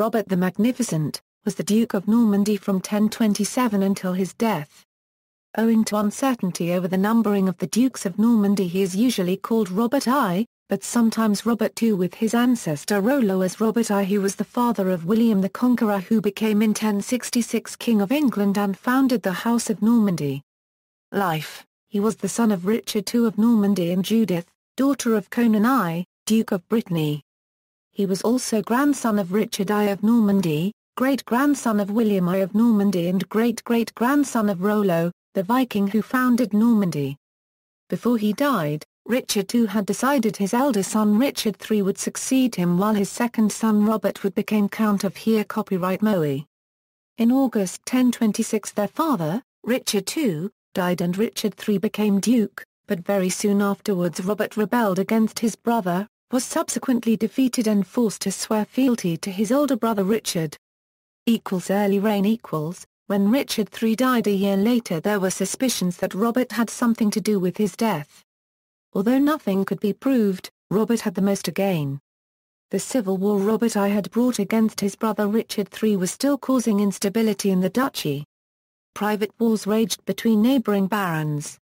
Robert the Magnificent, was the Duke of Normandy from 1027 until his death. Owing to uncertainty over the numbering of the Dukes of Normandy, he is usually called Robert I, but sometimes Robert II, with his ancestor Rollo as Robert I, who was the father of William the Conqueror, who became in 1066 King of England and founded the House of Normandy. Life: he was the son of Richard II of Normandy and Judith, daughter of Conan I, Duke of Brittany. He was also grandson of Richard I of Normandy, great-grandson of William I of Normandy and great-great-grandson of Rollo, the Viking who founded Normandy. Before he died, Richard II had decided his elder son Richard III would succeed him, while his second son Robert would become Count of Here. Copyright Moe. In August 1026 their father, Richard II, died and Richard III became Duke, but very soon afterwards Robert rebelled against his brother, was subsequently defeated and forced to swear fealty to his older brother Richard. Early reign. When Richard III died a year later, there were suspicions that Robert had something to do with his death. Although nothing could be proved, Robert had the most to gain. The civil war Robert I had brought against his brother Richard III was still causing instability in the duchy. Private wars raged between neighbouring barons.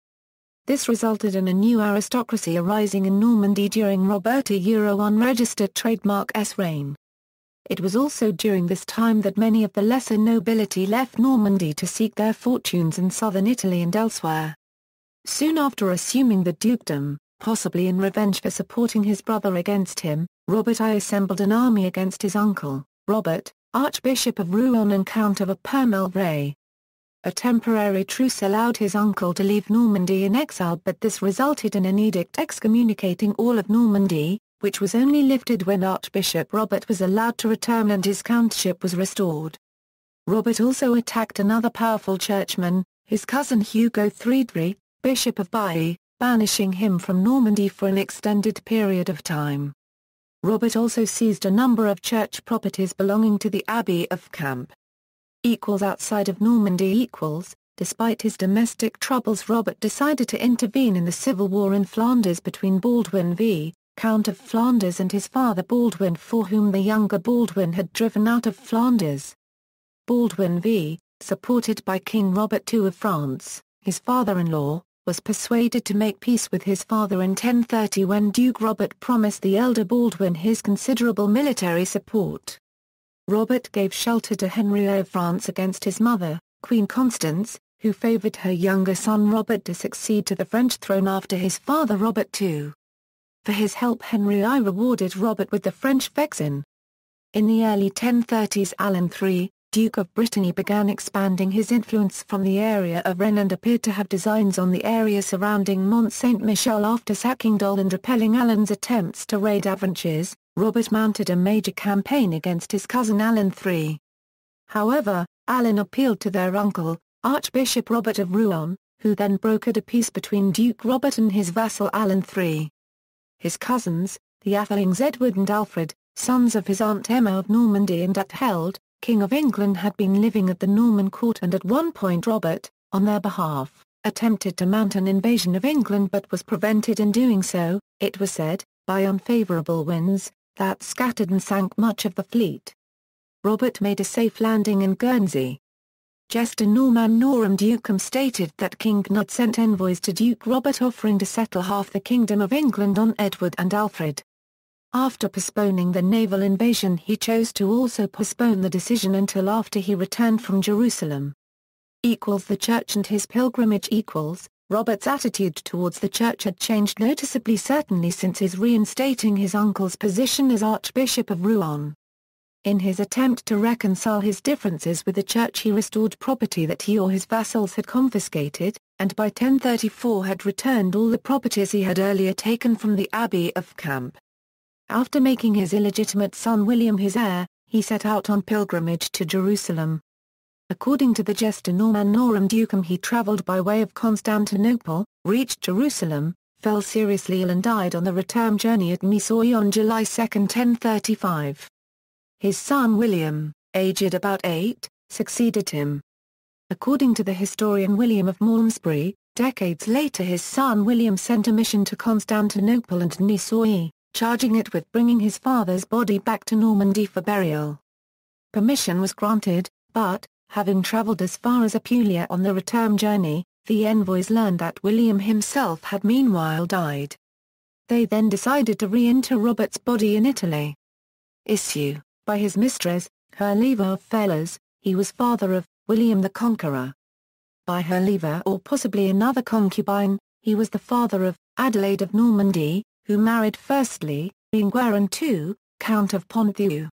This resulted in a new aristocracy arising in Normandy during Robert I's unregistered trademark's reign. It was also during this time that many of the lesser nobility left Normandy to seek their fortunes in southern Italy and elsewhere. Soon after assuming the dukedom, possibly in revenge for supporting his brother against him, Robert I assembled an army against his uncle, Robert, Archbishop of Rouen and Count of Epermel-Vray. A temporary truce allowed his uncle to leave Normandy in exile, but this resulted in an edict excommunicating all of Normandy, which was only lifted when Archbishop Robert was allowed to return and his countship was restored. Robert also attacked another powerful churchman, his cousin Hugo Friedrich, Bishop of Baiae, banishing him from Normandy for an extended period of time. Robert also seized a number of church properties belonging to the Abbey of Camp. Outside of Normandy. Despite his domestic troubles, Robert decided to intervene in the civil war in Flanders between Baldwin V, Count of Flanders, and his father Baldwin IV, whom the younger Baldwin had driven out of Flanders. Baldwin V, supported by King Robert II of France, his father-in-law, was persuaded to make peace with his father in 1030 when Duke Robert promised the elder Baldwin his considerable military support. Robert gave shelter to Henry I of France against his mother, Queen Constance, who favoured her younger son Robert to succeed to the French throne after his father Robert II. For his help, Henry I rewarded Robert with the French Vexin. In the early 1030s, Alan III, Duke of Brittany, began expanding his influence from the area of Rennes and appeared to have designs on the area surrounding Mont Saint-Michel. After sacking Dole and repelling Alan's attempts to raid Avenches, Robert mounted a major campaign against his cousin Alan III. However, Alan appealed to their uncle, Archbishop Robert of Rouen, who then brokered a peace between Duke Robert and his vassal Alan III. His cousins, the Athelings Edward and Alfred, sons of his aunt Emma of Normandy and Atheld, King of England, had been living at the Norman court, and at one point Robert, on their behalf, attempted to mount an invasion of England but was prevented in doing so, it was said, by unfavourable winds that scattered and sank much of the fleet. Robert made a safe landing in Guernsey. Jester Norman Norum Ducum stated that King Cnut sent envoys to Duke Robert offering to settle half the Kingdom of England on Edward and Alfred. After postponing the naval invasion, he chose to also postpone the decision until after he returned from Jerusalem. The Church and his pilgrimage. Robert's attitude towards the Church had changed noticeably, certainly since his reinstating his uncle's position as Archbishop of Rouen. In his attempt to reconcile his differences with the Church, he restored property that he or his vassals had confiscated, and by 1034 had returned all the properties he had earlier taken from the Abbey of Camp. After making his illegitimate son William his heir, he set out on pilgrimage to Jerusalem. According to the Gesta Normanorum Ducum, he travelled by way of Constantinople, reached Jerusalem, fell seriously ill and died on the return journey at Nicoya on July 2, 1035. His son William, aged about 8, succeeded him. According to the historian William of Malmesbury, decades later his son William sent a mission to Constantinople and Nicoya, charging it with bringing his father's body back to Normandy for burial. permission was granted, but, having travelled as far as Apulia on the return journey, the envoys learned that William himself had meanwhile died. They then decided to re-inter Robert's body in Italy. Issue, by his mistress, Herleva of Fellers, he was father of William the Conqueror. By Herleva or possibly another concubine, he was the father of Adelaide of Normandy, who married firstly, Inguerin II, Count of Ponthieu.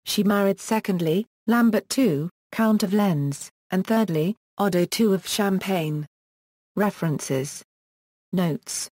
She married secondly, Lambert II, Count of Lens, and thirdly, Odo II of Champagne. References. Notes